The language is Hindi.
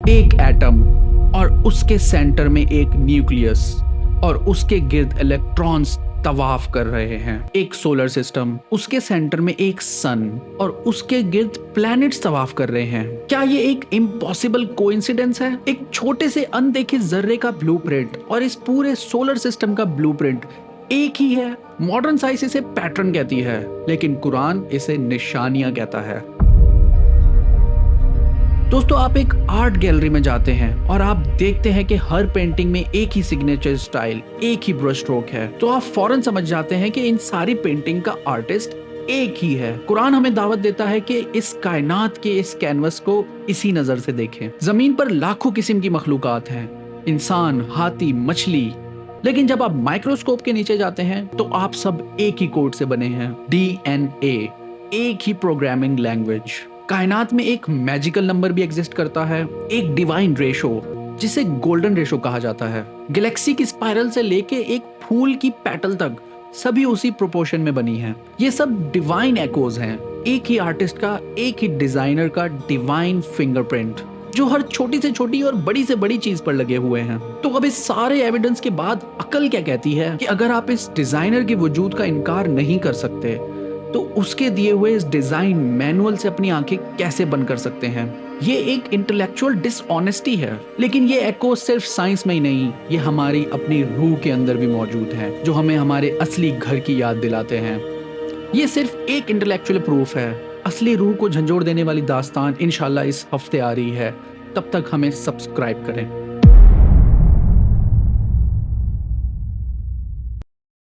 एक एटम और उसके सेंटर में एक न्यूक्लियस और उसके गिर्द इलेक्ट्रॉन्स तवाफ कर रहे हैं। एक सोलर सिस्टम, उसके सेंटर में एक सन और उसके गिर्द प्लैनेट्स तवाफ कर रहे हैं। क्या ये एक इम्पॉसिबल कोइंसिडेंस है? एक छोटे से अनदेखे जर्रे का ब्लूप्रिंट और इस पूरे सोलर सिस्टम का ब्लूप्रिंट एक ही है। मॉडर्न साइंस इसे पैटर्न कहती है, लेकिन कुरान इसे निशानियां कहता है। दोस्तों, आप एक आर्ट गैलरी में जाते हैं और आप देखते हैं कि हर पेंटिंग में एक ही सिग्नेचर स्टाइल, एक ही ब्रश स्ट्रोक है, तो आप फौरन समझ जाते हैं कि इन सारी पेंटिंग का आर्टिस्ट एक ही है। कुरान हमें दावत देता है कि इस कायनात के इस कैनवस को इसी नजर से देखें। जमीन पर लाखों किस्म की मखलूकात हैं, इंसान, हाथी, मछली, लेकिन जब आप माइक्रोस्कोप के नीचे जाते हैं तो आप सब एक ही कोड से बने हैं। DNA, एक ही प्रोग्रामिंग लैंग्वेज। कायनात में एक मैजिकल नंबर भी एग्जिस्ट करता है, एक डिवाइन रेशो जिसे गोल्डन रेशो कहा जाता है। गैलेक्सी की स्पाइरल से लेके एक फूल की पेटल तक सभी उसी प्रोपोर्शन में बनी हैं। ये सब डिवाइन एकोज हैं, एक ही आर्टिस्ट का, एक ही डिजाइनर का डिवाइन फिंगरप्रिंट, जो हर छोटी से छोटी और बड़ी से बड़ी चीज पर लगे हुए हैं। तो अब इस सारे एविडेंस के बाद अकल क्या कहती है कि अगर आप इस डिजाइनर के वजूद का इनकार नहीं कर सकते तो उसके दिए हुए इस डिजाइन मैनुअल से अपनी आंखें कैसे बंद कर सकते हैं? ये एक इंटेलेक्चुअल डिसऑनेस्टी है। लेकिन ये एको सिर्फ साइंस में ही नहीं, ये हमारी अपनी रूह के अंदर भी मौजूद है, जो हमें हमारे असली घर की याद दिलाते हैं। ये सिर्फ एक इंटेलेक्चुअल प्रूफ है, असली रूह को झंझोड़ देने वाली दास्तान इंशाल्लाह इस हफ्ते आ रही है। तब तक हमें सब्सक्राइब करें।